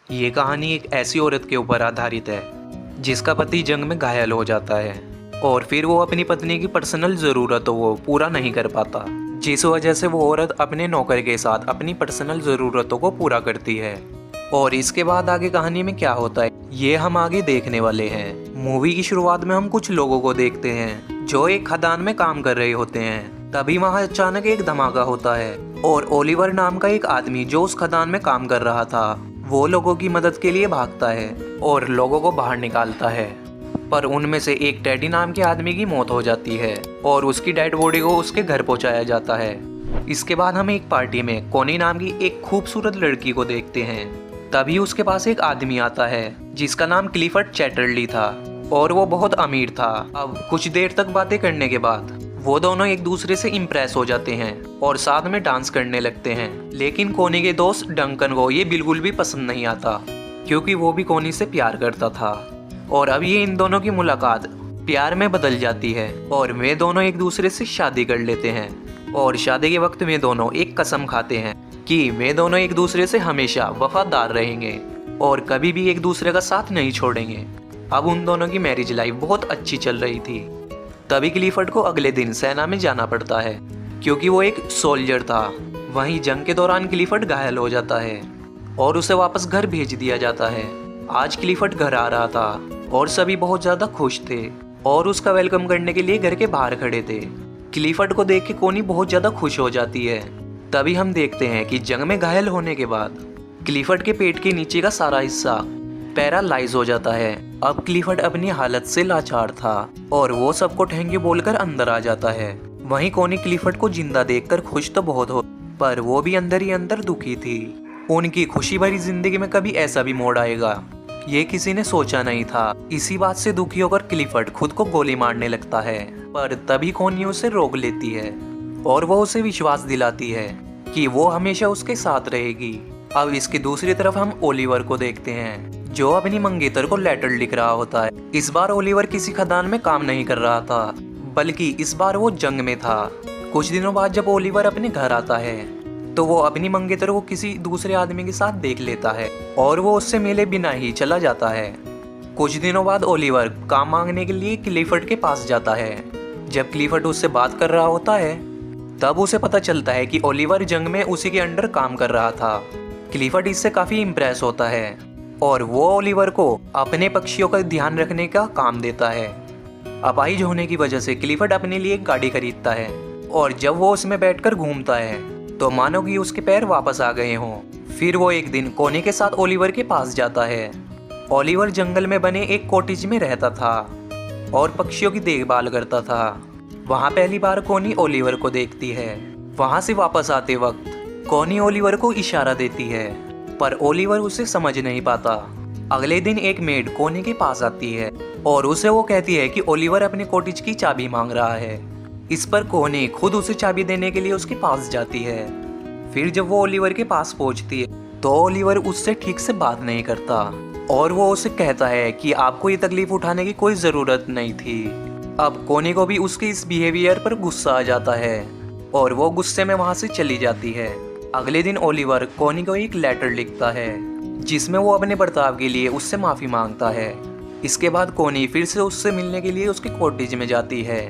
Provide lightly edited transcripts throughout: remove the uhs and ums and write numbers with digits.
ये कहानी एक ऐसी औरत के ऊपर आधारित है जिसका पति जंग में घायल हो जाता है और फिर वो अपनी पत्नी की पर्सनल ज़रूरतों को पूरा नहीं कर पाता, जिस वजह से वो औरत अपने नौकर के साथ अपनी पर्सनल ज़रूरतों को पूरा करती है। और इसके बाद आगे कहानी में क्या होता है ये हम आगे देखने वाले हैं। मूवी की शुरुआत में हम कुछ लोगों को देखते हैं जो एक खदान में काम कर रहे होते हैं। तभी वहाँ अचानक एक धमाका होता है और ओलिवर नाम का एक आदमी जो उस खदान में काम कर रहा था वो लोगों की मदद के लिए भागता है और लोगों को बाहर निकालता है। पर उनमें से एक टेडी नाम के आदमी की मौत हो जाती है और उसकी डेड बॉडी को उसके घर पहुंचाया जाता है। इसके बाद हम एक पार्टी में कोनी नाम की एक खूबसूरत लड़की को देखते हैं। तभी उसके पास एक आदमी आता है जिसका नाम क्लिफर्ड चैटरली था और वो बहुत अमीर था। अब कुछ देर तक बातें करने के बाद वो दोनों एक दूसरे से इम्प्रेस हो जाते हैं और साथ में डांस करने लगते हैं। लेकिन कोनी के दोस्त डंकन को ये बिल्कुल भी पसंद नहीं आता क्योंकि वो भी कोनी से प्यार करता था। और अब ये इन दोनों की मुलाकात प्यार में बदल जाती है और वे दोनों एक दूसरे से शादी कर लेते हैं। और शादी के वक्त वे दोनों एक कसम खाते हैं कि वे दोनों एक दूसरे से हमेशा वफादार रहेंगे और कभी भी एक दूसरे का साथ नहीं छोड़ेंगे। अब उन दोनों की मैरिज लाइफ बहुत अच्छी चल रही थी। तभी क्लिफर्ड को अगले दिन सेना में जाना पड़ता है क्योंकि वो एक सोल्जर था। वहीं जंग के दौरान क्लिफर्ड घायल हो जाता है और उसे वापस घर भेज दिया जाता है। आज क्लिफर्ड घर आ रहा था और सभी बहुत ज़्यादा खुश थे और उसका वेलकम करने के लिए घर के बाहर खड़े थे। क्लिफर्ड को देख के कोनी बहुत ज़्यादा खुश हो जाती है। तभी हम देखते हैं कि जंग में घायल होने के बाद क्लिफर्ड के पेट के नीचे का सारा हिस्सा पैरालाइज हो जाता है। अब क्लिफर्ड अपनी हालत से लाचार था और वो सबको थैंक यू बोलकर अंदर आ जाता है। वहीं कोनी क्लिफर्ड को जिंदा देखकर खुश तो बहुत हो पर वो भी अंदर ही अंदर दुखी थी। उनकी खुशी भरी जिंदगी में कभी ऐसा भी मोड़ आएगा ये किसी ने सोचा नहीं था। इसी बात से दुखी होकर क्लिफर्ड खुद को गोली मारने लगता है पर तभी कोनी उसे रोक लेती है और वो उसे विश्वास दिलाती है कि वो हमेशा उसके साथ रहेगी। अब इसकी दूसरी तरफ हम ओलिवर को देखते हैं जो अपनी मंगेतर को लेटर लिख रहा होता है। इस बार ओलिवर किसी खदान में काम नहीं कर रहा था बल्कि इस बार वो जंग में था। कुछ दिनों बाद जब ओलिवर अपने घर आता है तो वो अपनी मंगेतर को किसी दूसरे आदमी के साथ देख लेता है और वो उससे मिले बिना ही चला जाता है। कुछ दिनों बाद ओलिवर काम मांगने के लिए क्लिफर्ड के पास जाता है। जब क्लिफर्ड उससे बात कर रहा होता है तब उसे पता चलता है कि ओलिवर जंग में उसी के अंडर काम कर रहा था। क्लिफर्ड इससे काफी इम्प्रेस होता है और वो ओलिवर को अपने पक्षियों का ध्यान रखने का काम देता है। अपाहिज होने की वजह से क्लिफर्ड अपने लिए एक गाड़ी खरीदता है और जब वो उसमें बैठकर घूमता है तो मानो कि उसके पैर वापस आ गए हों। फिर वो एक दिन कोनी के साथ ओलिवर के पास जाता है। ओलिवर जंगल में बने एक कॉटेज में रहता था और पक्षियों की देखभाल करता था। वहाँ पहली बार कोनी ओलिवर को देखती है। वहाँ से वापस आते वक्त कोनी ओलिवर को इशारा देती है पर ओलिवर उसे समझ नहीं पाता। अगले दिन एक मेड कोनी के पास आती है और उसे वो कहती है कि ओलिवर अपने कॉटेज की चाबी मांग रहा है। इस पर कोनी खुद उसे चाबी देने के लिए उसके पास जाती है। फिर जब वो ओलिवर के पास पहुंचती है तो ओलिवर उससे ठीक से बात नहीं करता और वो उसे कहता है कि आपको ये तकलीफ उठाने की कोई ज़रूरत नहीं थी। अब कोनी को भी उसके इस बिहेवियर पर गुस्सा आ जाता है और वो गुस्से में वहाँ से चली जाती है। अगले दिन ओलिवर कोनी को एक लेटर लिखता है जिसमें वो अपने बर्ताव के लिए उससे माफ़ी मांगता है। इसके बाद कोनी फिर से उससे मिलने के लिए उसके कॉटेज में जाती है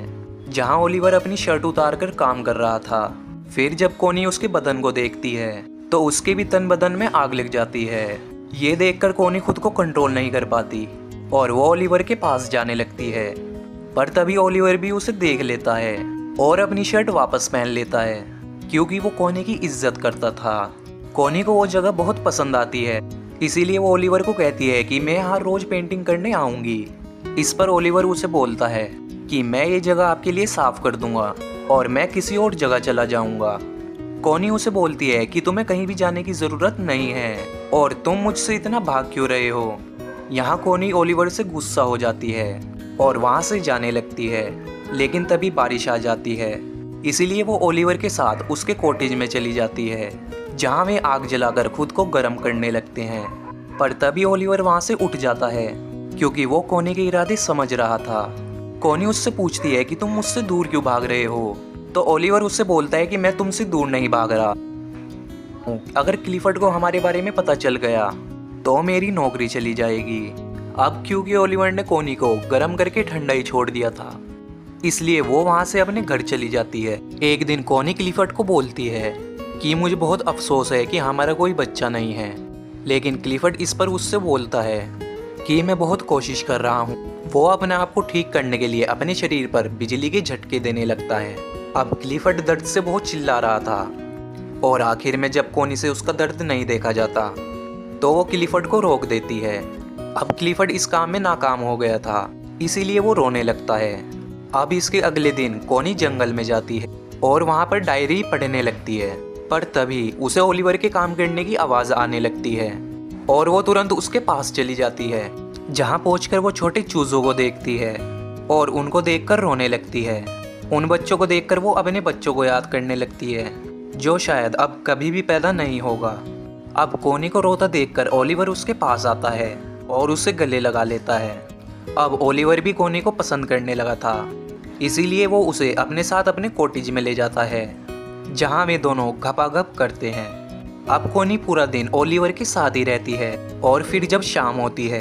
जहां ओलिवर अपनी शर्ट उतार कर काम कर रहा था। फिर जब कोनी उसके बदन को देखती है तो उसके भी तन बदन में आग लग जाती है। ये देखकर कोनी खुद को कंट्रोल नहीं कर पाती और वो ओलिवर के पास जाने लगती है पर तभी ओलिवर भी उसे देख लेता है और अपनी शर्ट वापस पहन लेता है क्योंकि वो कोनी की इज्जत करता था। कोनी को वो जगह बहुत पसंद आती है इसीलिए वो ओलिवर को कहती है कि मैं यहाँ रोज पेंटिंग करने आऊँगी। इस पर ओलिवर उसे बोलता है कि मैं ये जगह आपके लिए साफ कर दूंगा और मैं किसी और जगह चला जाऊंगा। कोनी उसे बोलती है कि तुम्हें कहीं भी जाने की ज़रूरत नहीं है और तुम मुझसे इतना भाग क्यों रहे हो। यहाँ कोनी ओलिवर से गुस्सा हो जाती है और वहाँ से जाने लगती है लेकिन तभी बारिश आ जाती है इसीलिए वो ओलिवर के साथ उसके कॉटेज में चली जाती है जहाँ वे आग जलाकर खुद को गर्म करने लगते हैं। पर तभी ओलिवर वहाँ से उठ जाता है क्योंकि वो कोनी के इरादे समझ रहा था। कोनी उससे पूछती है कि तुम मुझसे दूर क्यों भाग रहे हो तो ओलिवर उससे बोलता है कि मैं तुमसे दूर नहीं भाग रहा। अगर क्लिफर्ड को हमारे बारे में पता चल गया तो मेरी नौकरी चली जाएगी। अब क्योंकि ओलिवर ने कोनी को गर्म करके ठंडा ही छोड़ दिया था, इसलिए वो वहाँ से अपने घर चली जाती है। एक दिन कोनी क्लिफर्ड को बोलती है कि मुझे बहुत अफसोस है कि हमारा कोई बच्चा नहीं है, लेकिन क्लिफर्ड इस पर उससे बोलता है कि मैं बहुत कोशिश कर रहा हूँ। वो अपने आप को ठीक करने के लिए अपने शरीर पर बिजली के झटके देने लगता है। अब क्लिफर्ड दर्द से बहुत चिल्ला रहा था और आखिर में जब कोनी से उसका दर्द नहीं देखा जाता तो वो क्लिफर्ड को रोक देती है। अब क्लिफर्ड इस काम में नाकाम हो गया था, इसीलिए वो रोने लगता है। अब इसके अगले दिन कोनी जंगल में जाती है और वहाँ पर डायरी पढ़ने लगती है, पर तभी उसे ओलिवर के काम करने की आवाज़ आने लगती है और वो तुरंत उसके पास चली जाती है, जहाँ पहुंचकर वो छोटे चूज़ों को देखती है और उनको देखकर रोने लगती है। उन बच्चों को देखकर वो अपने बच्चों को याद करने लगती है जो शायद अब कभी भी पैदा नहीं होगा। अब कोनी को रोता देखकर ओलिवर उसके पास आता है और उसे गले लगा लेता है। अब ओलिवर भी कोनी को पसंद करने लगा था, इसीलिए वो उसे अपने साथ अपने कॉटेज में ले जाता है, जहाँ वे दोनों गपागप करते हैं। अब कोनी पूरा दिन ओलिवर के साथ ही रहती है और फिर जब शाम होती है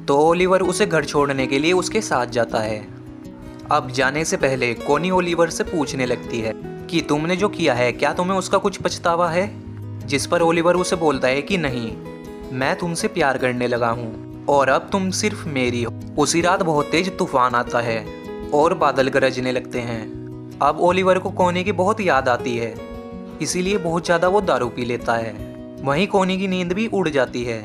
तो ओलिवर उसे घर छोड़ने के लिए उसके साथ जाता है। अब जाने से पहले कोनी ओलिवर से पूछने लगती है कि तुमने जो किया है क्या तुम्हें उसका कुछ पछतावा है, जिस पर ओलिवर उसे बोलता है कि नहीं, मैं तुमसे प्यार करने लगा हूँ और अब तुम सिर्फ मेरी हो। उसी रात बहुत तेज तूफान आता है और बादल गरजने लगते हैं। अब ओलिवर को कोनी की बहुत याद आती है, इसीलिए बहुत ज़्यादा वो दारू पी लेता है। वहीं कोनी की नींद भी उड़ जाती है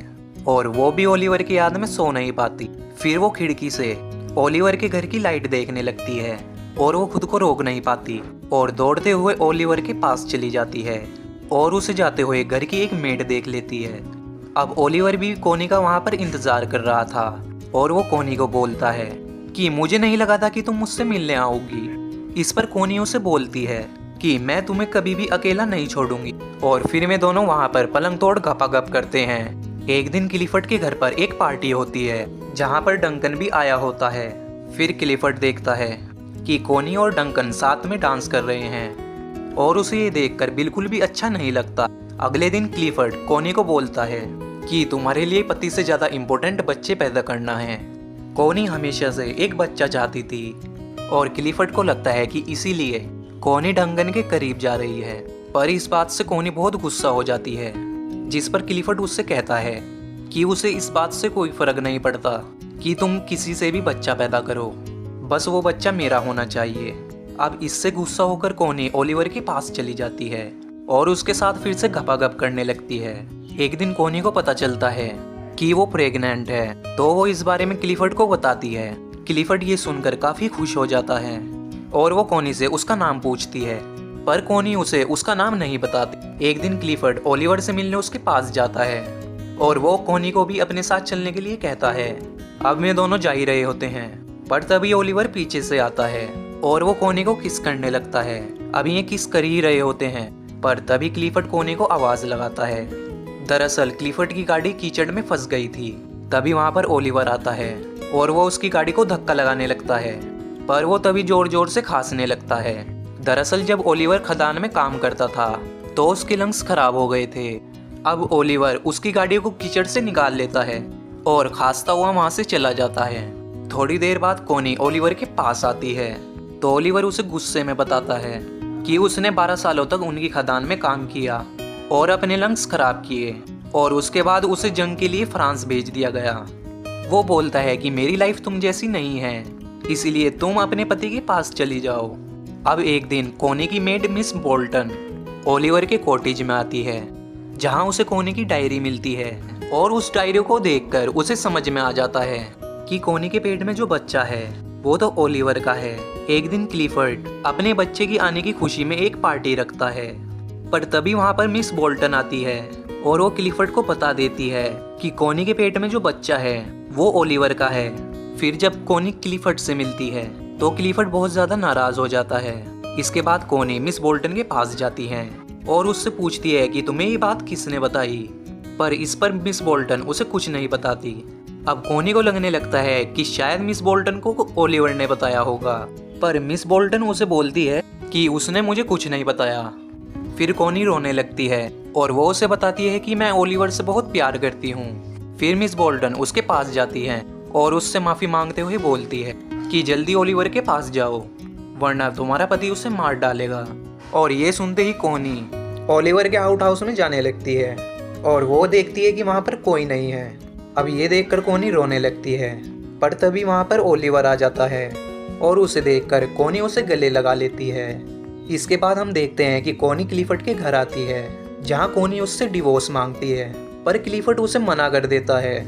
और वो भी ओलिवर की याद में सो नहीं पाती। फिर वो खिड़की से ओलिवर के घर की लाइट देखने लगती है और वो खुद को रोक नहीं पाती और दौड़ते हुए ओलिवर के पास चली जाती है और उसे जाते हुए घर की एक मेड देख लेती है। अब ओलिवर भी कोनी का वहाँ पर इंतज़ार कर रहा था और वो कोनी को बोलता है कि मुझे नहीं लगा था कि तुम मुझसे मिलने आओगी। इस पर कोनी उसे बोलती है कि मैं तुम्हें कभी भी अकेला नहीं छोड़ूंगी और फिर वे दोनों वहाँ पर पलंग तोड़ गपागप करते हैं। एक दिन क्लिफर्ड के घर पर एक पार्टी होती है जहाँ पर डंकन भी आया होता है। फिर क्लिफर्ड देखता है कि कोनी और डंकन साथ में डांस कर रहे हैं और उसे ये देखकर बिल्कुल भी अच्छा नहीं लगता। अगले दिन क्लिफर्ड कोनी को बोलता है कि तुम्हारे लिए पति से ज़्यादा इम्पोर्टेंट बच्चे पैदा करना है। कोनी हमेशा से एक बच्चा चाहती थी और क्लिफर्ड को लगता है कि इसीलिए कोनी डंकन के करीब जा रही है, पर इस बात से कोनी बहुत गुस्सा हो जाती है, जिस पर क्लिफर्ड उससे कहता है कि उसे इस बात से कोई फर्क नहीं पड़ता कि तुम किसी से भी बच्चा पैदा करो, बस वो बच्चा मेरा होना चाहिए। अब इससे गुस्सा होकर कोनी ओलिवर के पास चली जाती है और उसके साथ फिर से गपागप करने लगती है। एक दिन कोनी को पता चलता है कि वो प्रेग्नेंट है, तो वो इस बारे में क्लिफर्ड को बताती है। क्लिफर्ड ये सुनकर काफ़ी खुश हो जाता है और वो कोनी से उसका नाम पूछती है, पर कोनी उसे उसका नाम नहीं बताती। एक दिन क्लिफर्ड ओलिवर से मिलने उसके पास जाता है और वो कोनी को भी अपने साथ चलने के लिए कहता है। अब वे दोनों जा ही रहे होते हैं, पर तभी ओलिवर पीछे से आता है और वो कोनी को किस करने लगता है। अभी ये किस कर ही रहे होते हैं, पर तभी क्लिफर्ड कोनी को आवाज़ लगाता है। दरअसल क्लिफर्ड की गाड़ी कीचड़ में फंस गई थी। तभी वहाँ पर ओलिवर आता है और वो उसकी गाड़ी को धक्का लगाने लगता है, पर वो तभी जोर जोर से खांसने लगता है। दरअसल जब ओलिवर खदान में काम करता था तो उसके लंग्स खराब हो गए थे। अब ओलिवर उसकी गाड़ी को कीचड़ से निकाल लेता है और खांसता हुआ वहाँ से चला जाता है। थोड़ी देर बाद कोनी ओलिवर के पास आती है तो ओलिवर उसे गुस्से में बताता है कि उसने 12 सालों तक उनकी खदान में काम किया और अपने लंग्स खराब किए और उसके बाद उसे जंग के लिए फ्रांस भेज दिया गया। वो बोलता है कि मेरी लाइफ तुम जैसी नहीं है, इसीलिए तुम अपने पति के पास चली जाओ। अब एक दिन कोनी की मेड मिस बोल्टन ओलिवर के कॉटेज में आती है, जहां उसे कोनी की डायरी मिलती है और उस डायरी को देखकर उसे समझ में आ जाता है कि कोनी के पेट में जो बच्चा है वो तो ओलिवर का है। एक दिन क्लिफर्ड अपने बच्चे की आने की खुशी में एक पार्टी रखता है, पर तभी वहां पर मिस बोल्टन आती है और वो क्लिफर्ड को बता देती है कि कोनी के पेट में जो बच्चा है वो ओलिवर का है। फिर जब कोनी क्लिफर्ड से मिलती है तो क्लिफर्ड बहुत ज़्यादा नाराज़ हो जाता है। इसके बाद कोनी मिस बोल्टन के पास जाती है और उससे पूछती है कि तुम्हें ये बात किसने बताई, पर इस पर मिस बोल्टन उसे कुछ नहीं बताती। अब कोनी को लगने लगता है कि शायद मिस बोल्टन को ओलिवर ने बताया होगा, पर मिस बोल्टन उसे बोलती है कि उसने मुझे कुछ नहीं बताया। फिर कोनी रोने लगती है और वो उसे बताती है कि मैं ओलिवर से बहुत प्यार करती हूँ फिर मिस बोल्टन उसके पास जाती है और उससे माफ़ी मांगते हुए बोलती है कि जल्दी ओलिवर के पास जाओ वरना तुम्हारा पति उसे मार डालेगा। और ये सुनते ही कोनी ओलिवर के आउट हाउस में जाने लगती है और वो देखती है कि वहाँ पर कोई नहीं है। अब ये देखकर कोनी रोने लगती है, पर तभी वहाँ पर ओलिवर आ जाता है और उसे देखकर कोनी उसे गले लगा लेती है। इसके बाद हम देखते हैं कि कोनी क्लिफर्ड के घर आती है जहाँ कोनी उससे डिवोर्स मांगती है, पर क्लिफर्ड उसे मना कर देता है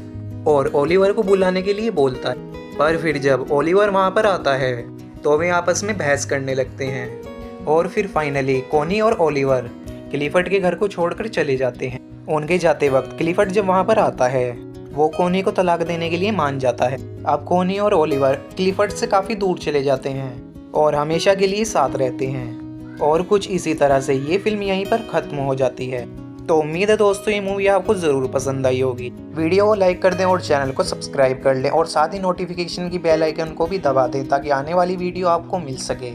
और ओलिवर को बुलाने के लिए बोलता है। पर फिर जब ओलिवर वहाँ पर आता है तो वे आपस में बहस करने लगते हैं और फिर फाइनली कोनी और ओलिवर क्लिफर्ड के घर को छोड़कर चले जाते हैं। उनके जाते वक्त क्लिफर्ड जब वहाँ पर आता है वो कोनी को तलाक देने के लिए मान जाता है। अब कोनी और ओलिवर क्लिफर्ड से काफ़ी दूर चले जाते हैं और हमेशा के लिए साथ रहते हैं। और कुछ इसी तरह से ये फिल्म यहीं पर ख़त्म हो जाती है। तो उम्मीद है दोस्तों ये मूवी आपको ज़रूर पसंद आई होगी। वीडियो को लाइक कर दें और चैनल को सब्सक्राइब कर लें और साथ ही नोटिफिकेशन की बेल आइकन को भी दबा दें ताकि आने वाली वीडियो आपको मिल सके।